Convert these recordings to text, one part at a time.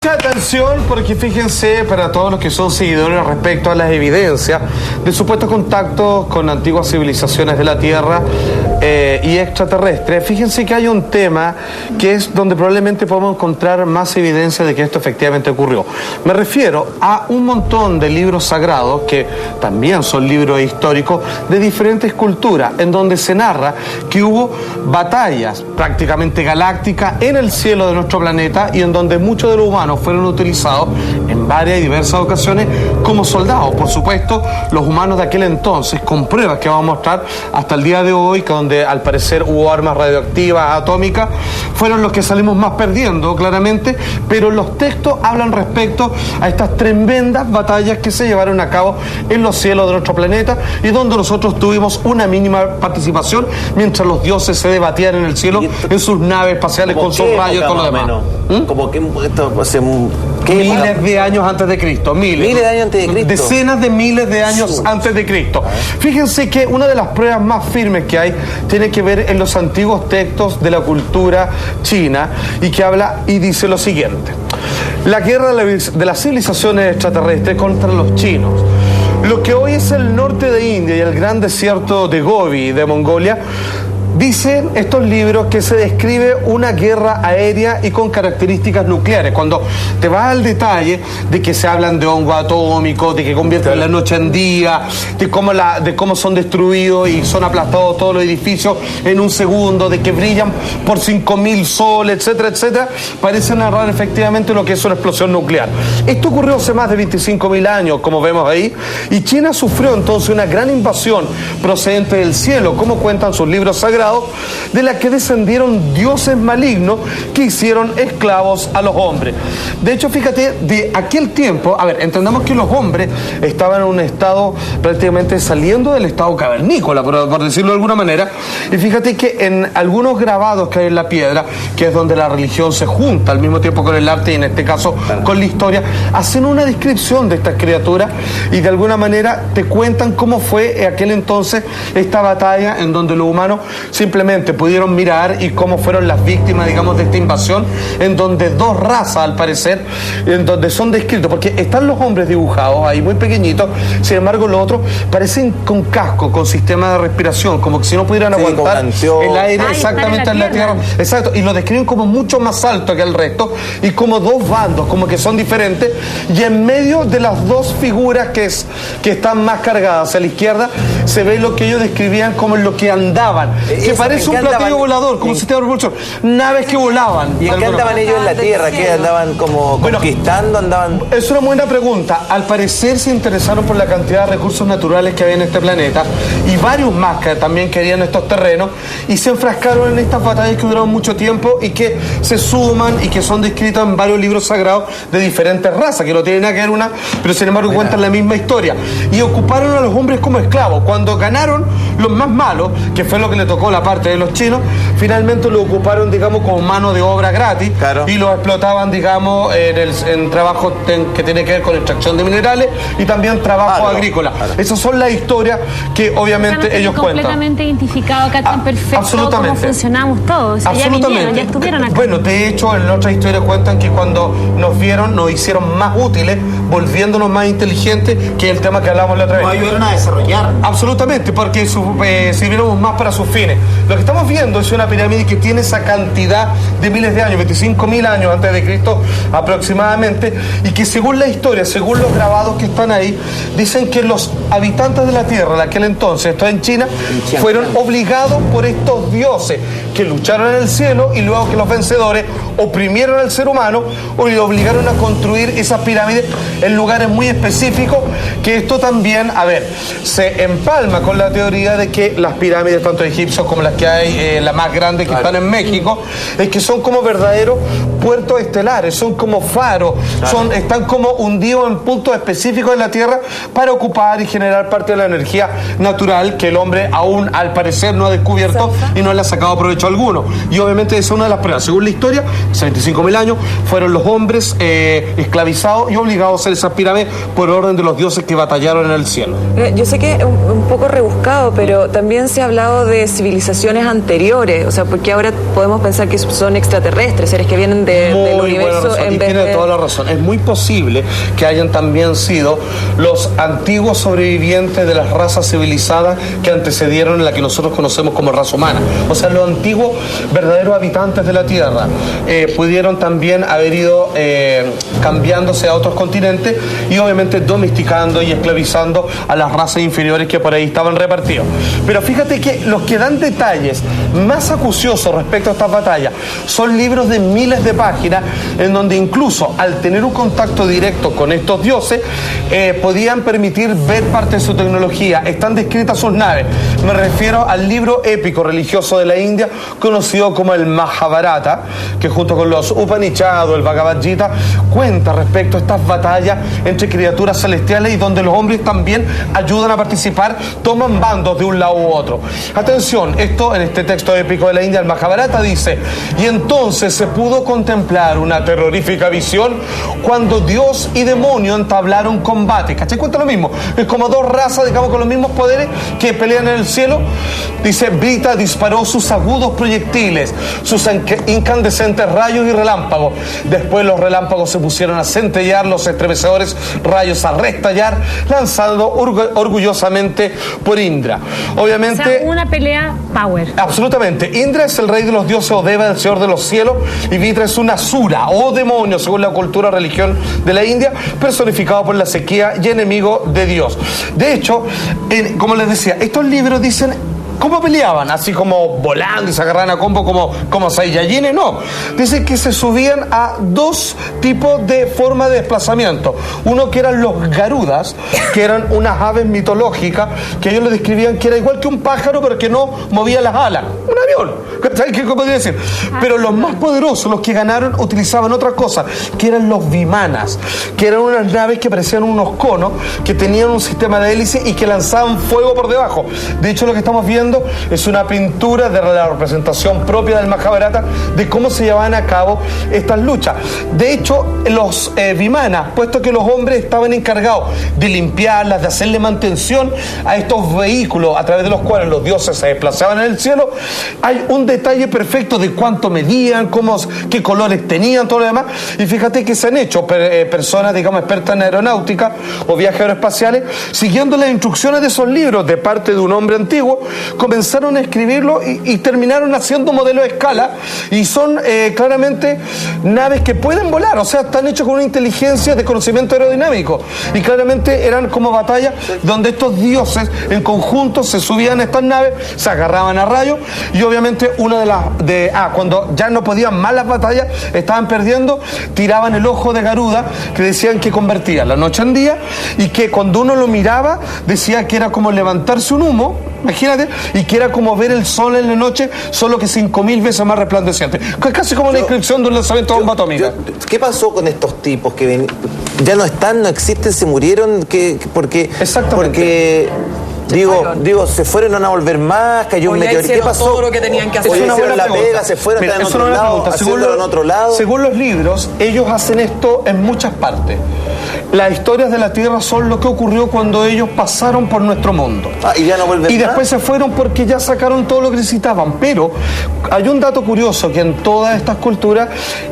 Mucha atención porque fíjense para todos los que son seguidores respecto a las evidencias de supuestos contactos con antiguas civilizaciones de la Tierra y extraterrestres. Fíjense que hay un tema que es donde probablemente podemos encontrar más evidencia de que esto efectivamente ocurrió. Me refiero a un montón de libros sagrados que también son libros históricos de diferentes culturas en donde se narra que hubo batallas prácticamente galácticas en el cielo de nuestro planeta y en donde muchos de los humanos fueron utilizados en varias y diversas ocasiones como soldados. Por supuesto, los humanos de aquel entonces, con pruebas que vamos a mostrar hasta el día de hoy, que donde al parecer hubo armas radioactivas, atómicas, fueron los que salimos más perdiendo, claramente, pero los textos hablan respecto a estas tremendas batallas que se llevaron a cabo en los cielos de nuestro planeta y donde nosotros tuvimos una mínima participación mientras los dioses se debatían en el cielo en sus naves espaciales con sus rayos y todo lo demás. Como que miles de años antes de Cristo, miles de años antes de Cristo, decenas de miles de años antes de Cristo. Fíjense que una de las pruebas más firmes que hay tiene que ver en los antiguos textos de la cultura china y que habla y dice lo siguiente: la guerra de las civilizaciones extraterrestres contra los chinos. Lo que hoy es el norte de India y el gran desierto de Gobi de Mongolia. Dicen estos libros que se describe una guerra aérea y con características nucleares. Cuando te vas al detalle de que se hablan de hongo atómico, de que convierten la noche en día, de cómo son destruidos y son aplastados todos los edificios en un segundo, de que brillan por 5.000 soles, etcétera, etcétera, parece narrar efectivamente lo que es una explosión nuclear. Esto ocurrió hace más de 25.000 años, como vemos ahí, y China sufrió entonces una gran invasión procedente del cielo, como cuentan sus libros sagrados, de la que descendieron dioses malignos que hicieron esclavos a los hombres. De hecho, fíjate, de aquel tiempo, a ver, entendamos que los hombres estaban en un estado prácticamente saliendo del estado cavernícola, por decirlo de alguna manera, y fíjate que en algunos grabados que hay en la piedra, que es donde la religión se junta al mismo tiempo con el arte y en este caso con la historia, hacen una descripción de estas criaturas y de alguna manera te cuentan cómo fue en aquel entonces esta batalla en donde los humanos simplemente pudieron mirar y cómo fueron las víctimas, digamos, de esta invasión, en donde dos razas, al parecer, en donde son descritos, porque están los hombres dibujados ahí muy pequeñitos, sin embargo los otros parecen con casco, con sistema de respiración, como que si no pudieran aguantar el aire exactamente en la tierra. Exacto, y lo describen como mucho más alto que el resto, y como dos bandos, como que son diferentes, y en medio de las dos figuras que están más cargadas a la izquierda, se ve lo que ellos describían como lo que andaban. Que parece un platillo volador, como un sistema de propulsión. Naves que volaban. ¿Y en qué andaban ellos en la Tierra? ¿Qué andaban como conquistando? Andaban... Es una buena pregunta. Al parecer se interesaron por la cantidad de recursos naturales que había en este planeta y varios más que también querían estos terrenos y se enfrascaron en estas batallas que duraron mucho tiempo y que se suman y que son descritas en varios libros sagrados de diferentes razas, que no tienen nada que ver una, pero sin embargo cuentan la misma historia. Y ocuparon a los hombres como esclavos. Cuando ganaron los más malos, que fue lo que le tocó la parte de los chinos, finalmente lo ocuparon, digamos, como mano de obra gratis, y los explotaban, digamos, en trabajo que tiene que ver con extracción de minerales y también trabajo agrícola. Esas son las historias que obviamente ellos cuentan. Completamente identificado acá tan perfecto cómo funcionamos todos. Absolutamente. Ya estuvieron acá. Bueno, de hecho, en otras historias cuentan que cuando nos vieron, nos hicieron más útiles, volviéndonos más inteligentes, que el tema que hablamos la otra vez. Nos ayudaron a desarrollar. Absolutamente, porque sirvieron más para sus fines. Lo que estamos viendo es una pirámide que tiene esa cantidad de miles de años, 25.000 años antes de Cristo aproximadamente, y que según la historia, según los grabados que están ahí, dicen que los habitantes de la Tierra en aquel entonces, esto en China, fueron obligados por estos dioses que lucharon en el cielo y luego que los vencedores oprimieron al ser humano y lo obligaron a construir esas pirámides en lugares muy específicos, que esto también, a ver, se empalma con la teoría de que las pirámides, tanto egipcios como las que hay, la más grande que están en México, es que son como verdaderos puertos estelares, son como faros, están como hundidos en puntos específicos de la Tierra para ocupar y generar parte de la energía natural que el hombre aún al parecer no ha descubierto y no le ha sacado provecho alguno. Y obviamente esa es una de las pruebas. Según la historia, hace 25.000 años fueron los hombres esclavizados y obligados a hacer esas pirámides por orden de los dioses que batallaron en el cielo. Yo sé que es un poco rebuscado, pero también se ha hablado de civilizaciones civilizaciones anteriores? O sea, porque ahora podemos pensar que son extraterrestres, seres que vienen del universo en vez tiene toda la razón. Es muy posible que hayan también sido los antiguos sobrevivientes de las razas civilizadas que antecedieron a la que nosotros conocemos como raza humana. O sea, los antiguos verdaderos habitantes de la Tierra pudieron también haber ido cambiándose a otros continentes y obviamente domesticando y esclavizando a las razas inferiores que por ahí estaban repartidos. Pero fíjate que los que dan detalles más acuciosos respecto a estas batallas son libros de miles de páginas en donde incluso al tener un contacto directo con estos dioses podían permitir ver parte de su tecnología. Están descritas sus naves. Me refiero al libro épico religioso de la India conocido como el Mahabharata, que junto con los Upanishads, el Bhagavad Gita, cuenta respecto a estas batallas entre criaturas celestiales y donde los hombres también ayudan a participar, toman bandos de un lado u otro. Atención, esto en este texto épico de la India, el Mahabharata, dice: y entonces se pudo contemplar una terrorífica visión cuando Dios y demonio entablaron combate. ¿Cachai? Cuenta lo mismo. Es como dos razas, digamos, con los mismos poderes que pelean en el cielo. Dice: Brita disparó sus agudos proyectiles, sus incandescentes rayos y relámpagos. Después los relámpagos se pusieron a centellear, los estremecedores rayos a restallar, lanzando orgullosamente por Indra. Obviamente... O sea, una pelea power. Absolutamente. Indra es el rey de los dioses, o Deva, el señor de los cielos, y Vitra es una asura o demonio, según la cultura religión de la India, personificado por la sequía y enemigo de Dios. De hecho, como les decía, estos libros dicen cómo peleaban, así como volando y se agarraban a combo como saiyajines, no. Dicen que se subían a dos tipos de forma de desplazamiento. Uno que eran los garudas, que eran unas aves mitológicas, que ellos lo describían que era igual que un pájaro, pero que no movía las alas. Un avión, ¿sabes qué podría decir? Pero los más poderosos, los que ganaron, utilizaban otra cosa, que eran los vimanas, que eran unas naves que parecían unos conos, que tenían un sistema de hélice y que lanzaban fuego por debajo. De hecho, lo que estamos viendo es una pintura de la representación propia del Mahabharata de cómo se llevaban a cabo estas luchas. De hecho, los vimanas, puesto que los hombres estaban encargados de limpiarlas, de hacerle mantención a estos vehículos a través de los cuales los dioses se desplazaban en el cielo, hay un detalle perfecto de cuánto medían, qué colores tenían, todo lo demás. Y fíjate que se han hecho personas, digamos, expertas en aeronáutica o viajes aeroespaciales, siguiendo las instrucciones de esos libros de parte de un hombre antiguo, comenzaron a escribirlo y terminaron haciendo modelos de escala, y son claramente naves que pueden volar, o sea, están hechos con una inteligencia de conocimiento aerodinámico, y claramente eran como batallas donde estos dioses en conjunto se subían a estas naves, se agarraban a rayos, y obviamente cuando ya no podían más las batallas, estaban perdiendo, tiraban el ojo de Garuda, que decían que convertía la noche en día, y que cuando uno lo miraba decía que era como levantarse un humo, imagínate, y que era como ver el sol en la noche, solo que 5000 veces más resplandeciente. Casi como la descripción de un lanzamiento de bomba atómica. ¿Qué pasó con estos tipos que ya no están, no existen, se murieron? Porque Digo, se fueron, no van a volver más, cayó un meteorito. ¿Qué pasó? Todo lo que tenían que hacer. Hicieron la pega, se fueron, están en otro lado, haciéndolo en otro lado. Según los libros, ellos hacen esto en muchas partes. Las historias de la Tierra son lo que ocurrió cuando ellos pasaron por nuestro mundo. Y ya no vuelven más. Y después se fueron porque ya sacaron todo lo que necesitaban. Pero hay un dato curioso, que en todas estas culturas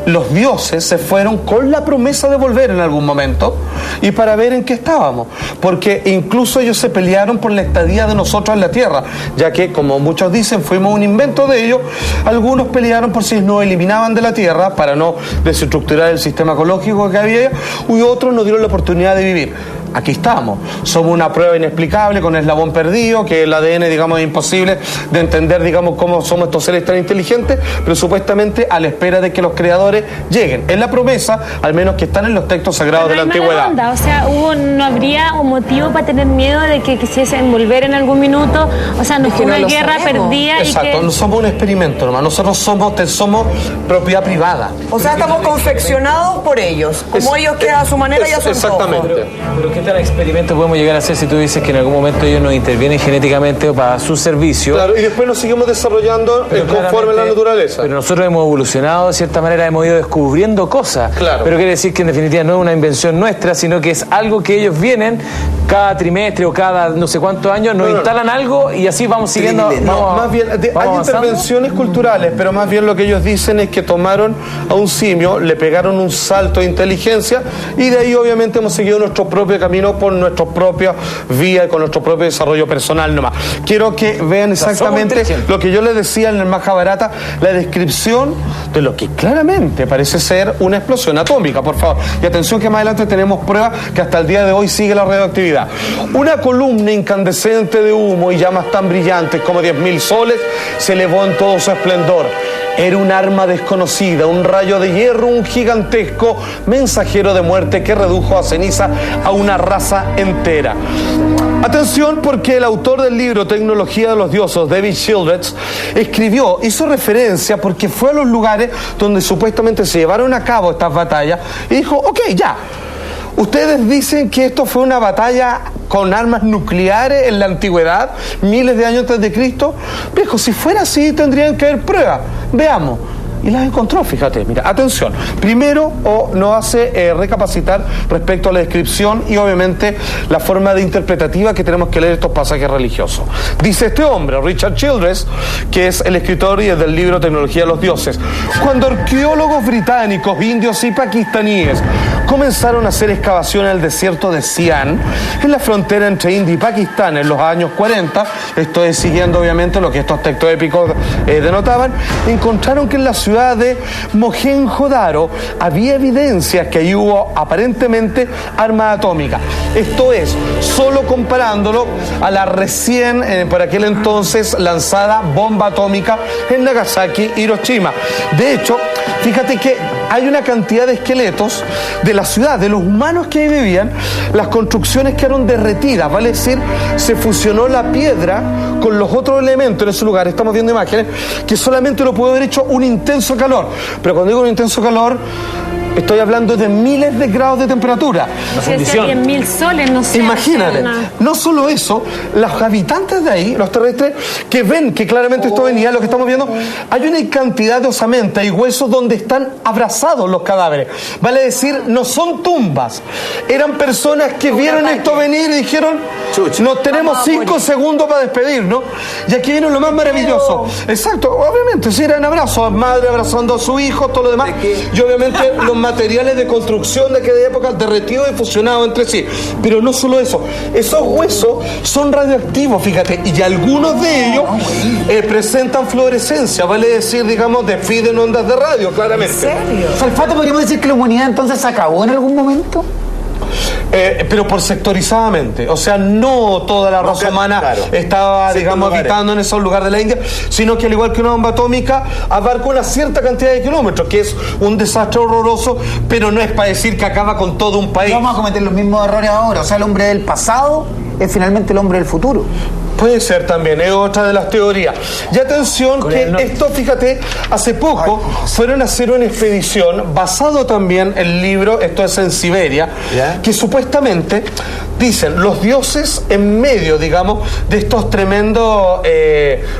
los dioses se fueron con la promesa de volver en algún momento y para ver en qué estábamos. Porque incluso ellos se pelearon por la estadía de nosotros en la Tierra, ya que, como muchos dicen, fuimos un invento de ellos. Algunos pelearon por si nos eliminaban de la Tierra para no desestructurar el sistema ecológico que había, y otros nos dieron la oportunidad de vivir. Aquí estamos, somos una prueba inexplicable con eslabón perdido, que el ADN, digamos, es imposible de entender, digamos, cómo somos estos seres tan inteligentes, pero supuestamente a la espera de que los creadores lleguen. Es la promesa, al menos que están en los textos sagrados de la antigüedad. O sea, no habría un motivo para tener miedo de que quisiesen volver en algún minuto. O sea, no es una guerra perdida. Exacto, no somos un experimento nomás, nosotros somos propiedad privada. O sea, estamos confeccionados por ellos, como ellos quedan a su manera, ya son exactamente. Pero ¿Qué tal experimento podemos llegar a hacer si tú dices que en algún momento ellos nos intervienen genéticamente para su servicio? Claro, y después nos seguimos desarrollando conforme a la naturaleza. Pero nosotros hemos evolucionado, de cierta manera hemos ido descubriendo cosas. Claro. Pero quiere decir que en definitiva no es una invención nuestra, sino que es algo que ellos vienen cada trimestre o cada no sé cuántos años, nos instalan algo y así vamos siguiendo. Más bien, hay intervenciones culturales, pero más bien lo que ellos dicen es que tomaron a un simio, le pegaron un salto de inteligencia y de ahí obviamente hemos seguido nuestro propio camino por nuestras propias vías y con nuestro propio desarrollo personal nomás. Quiero que vean exactamente lo que yo les decía en el Mahabharata, la descripción de lo que claramente parece ser una explosión atómica, por favor. Y atención que más adelante tenemos pruebas que hasta el día de hoy sigue la radioactividad. Una columna incandescente de humo y llamas tan brillantes como 10.000 soles se elevó en todo su esplendor. Era un arma desconocida, un rayo de hierro, un gigantesco mensajero de muerte que redujo a ceniza a una raza entera. Atención, porque el autor del libro Tecnología de los Dioses, David Childress, hizo referencia porque fue a los lugares donde supuestamente se llevaron a cabo estas batallas y dijo, ok, ya. Ustedes dicen que esto fue una batalla con armas nucleares en la antigüedad, miles de años antes de Cristo. Viejo, si fuera así tendrían que haber pruebas. Veamos. Y las encontró, fíjate, mira, atención. Primero, nos hace recapacitar respecto a la descripción y obviamente la forma de interpretativa que tenemos que leer estos pasajes religiosos. Dice este hombre, Richard Childress, que es el escritor y es del libro Tecnología de los Dioses: cuando arqueólogos británicos, indios y pakistaníes comenzaron a hacer excavaciones en el desierto de Sian, en la frontera entre India y Pakistán en los años 40, estoy siguiendo obviamente lo que estos textos épicos denotaban, encontraron que en la ciudad de Mohenjo-Daro había evidencias que ahí hubo aparentemente armas atómicas. Esto es, solo comparándolo a la recién, por aquel entonces, lanzada bomba atómica en Nagasaki, Hiroshima. De hecho, fíjate que hay una cantidad de esqueletos de la ciudad, de los humanos que ahí vivían, las construcciones quedaron derretidas, vale decir, se fusionó la piedra con los otros elementos en ese lugar. Estamos viendo imágenes que solamente lo pudo haber hecho un intenso calor, pero cuando digo un intenso calor, estoy hablando de miles de grados de temperatura. Si es 10.000 soles, no sé. Imagínate, no solo eso, los habitantes de ahí, los terrestres, que ven que claramente esto venía, lo que estamos viendo, hay una cantidad de osamenta y huesos donde están abrazados los cadáveres. Vale decir, no son tumbas. Eran personas que vieron esto venir y dijeron, nos tenemos 5 segundos para despedirnos. Y aquí viene lo más maravilloso. Exacto, obviamente, si eran abrazos, madre abrazando a su hijo, todo lo demás. Y obviamente los materiales de construcción de aquella época derretidos y fusionados entre sí. Pero no solo eso, esos huesos son radioactivos, fíjate, y algunos de ellos presentan fluorescencia, vale decir, digamos, despiden ondas de radio, claramente. ¿En serio? Salfato, ¿podríamos decir que la humanidad entonces se acabó en algún momento? Pero por sectorizadamente, o sea, no toda la raza humana estaba, digamos, habitando en esos lugares de la India, sino que al igual que una bomba atómica abarca una cierta cantidad de kilómetros, que es un desastre horroroso, pero no es para decir que acaba con todo un país. Vamos a cometer los mismos errores ahora, o sea, el hombre del pasado es finalmente el hombre del futuro. Puede ser también, es otra de las teorías. Y atención que esto, fíjate, hace poco fueron a hacer una expedición basado también en el libro, esto es en Siberia, que supuestamente dicen los dioses en medio, digamos, de estos tremendos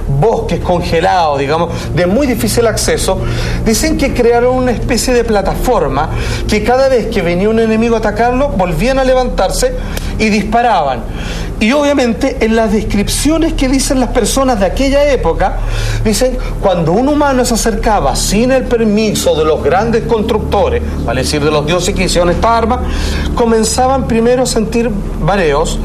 bosques congelados, digamos, de muy difícil acceso, dicen que crearon una especie de plataforma que cada vez que venía un enemigo a atacarlo, volvían a levantarse y disparaban. Y obviamente en las descripciones que dicen las personas de aquella época, dicen, cuando un humano se acercaba sin el permiso de los grandes constructores, vale decir, de los dioses que hicieron esta arma, comenzaban primero a sentir mareos,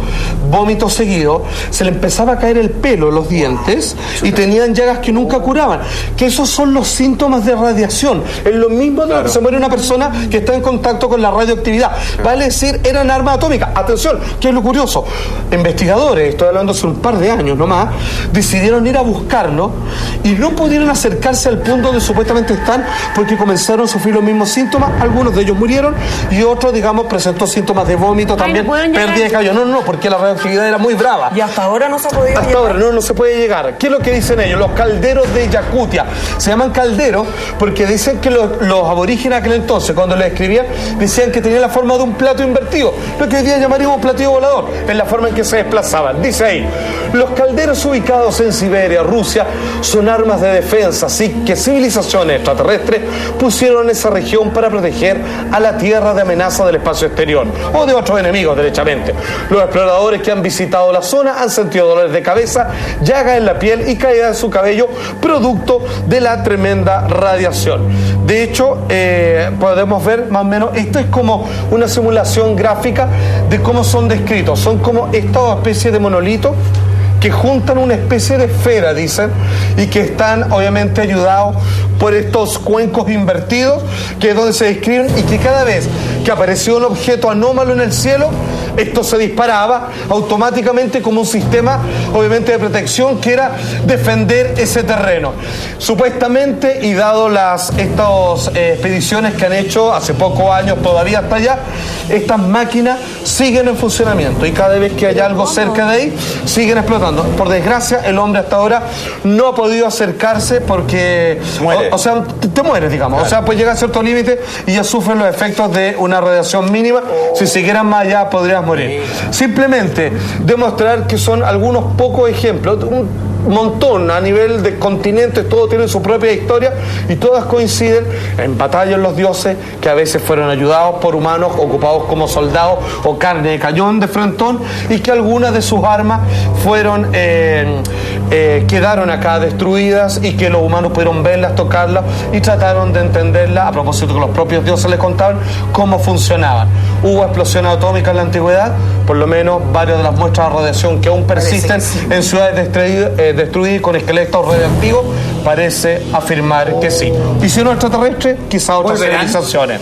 vómitos seguidos, se le empezaba a caer el pelo, los dientes, y tenían llagas que nunca curaban. Que esos son los síntomas de radiación. Es lo mismo de lo que se muere una persona que está en contacto con la radioactividad. Vale decir, eran armas atómicas. Atención, que es lo curioso. En investigadores, estoy hablando hace un par de años nomás, decidieron ir a buscarlo y no pudieron acercarse al punto donde supuestamente están porque comenzaron a sufrir los mismos síntomas. Algunos de ellos murieron y otros, digamos, presentó síntomas de vómito también, no pueden llegar. pérdida de cabello. No, porque la radioactividad era muy brava. Y hasta ahora no se ha podido Hasta llegar. ahora no se puede llegar. ¿Qué es lo que dicen ellos? Los calderos de Yakutia. Se llaman calderos porque dicen que los aborígenes aquel entonces, cuando les escribían, decían que tenían la forma de un plato invertido. Lo que hoy día llamaríamos platillo volador, en la forma en que se desplazaban. Dice ahí, los calderos ubicados en Siberia, Rusia, son armas de defensa, así que civilizaciones extraterrestres pusieron en esa región para proteger a la Tierra de amenaza del espacio exterior o de otros enemigos, derechamente. Los exploradores que han visitado la zona han sentido dolores de cabeza, llagas en la piel y caída de su cabello, producto de la tremenda radiación. De hecho, podemos ver más o menos, esto es como una simulación gráfica de cómo son descritos. Son como esta especie de monolitos que juntan una especie de esfera, dicen, y que están obviamente ayudados por estos cuencos invertidos, que es donde se describen, y que cada vez que apareció un objeto anómalo en el cielo, esto se disparaba automáticamente como un sistema, obviamente, de protección, que era defender ese terreno. Supuestamente, y dado estas expediciones que han hecho hace pocos años, todavía hasta allá, estas máquinas siguen en funcionamiento, y cada vez que hay algo cerca de ahí, siguen explotando. Por desgracia, el hombre hasta ahora no ha podido acercarse porque... Muere. O sea, te mueres, digamos. Claro. O sea, pues llega a cierto límite y ya sufren los efectos de una radiación mínima. Si siguieran más allá, podrías morir. Simplemente demostrar que son algunos pocos ejemplos, un montón a nivel de continentes, todos tienen su propia historia y todas coinciden en batallas los dioses que a veces fueron ayudados por humanos ocupados como soldados o carne de cañón de frontón, y que algunas de sus armas fueron quedaron acá destruidas y que los humanos pudieron verlas, tocarlas y trataron de entenderlas, a propósito que los propios dioses les contaban cómo funcionaban. Hubo explosiones atómicas en la antigüedad, por lo menos varias de las muestras de radiación que aún persisten en ciudades destruidas con esqueletos radioactivos, parece afirmar que sí. Y si no extraterrestre, quizá otras civilizaciones.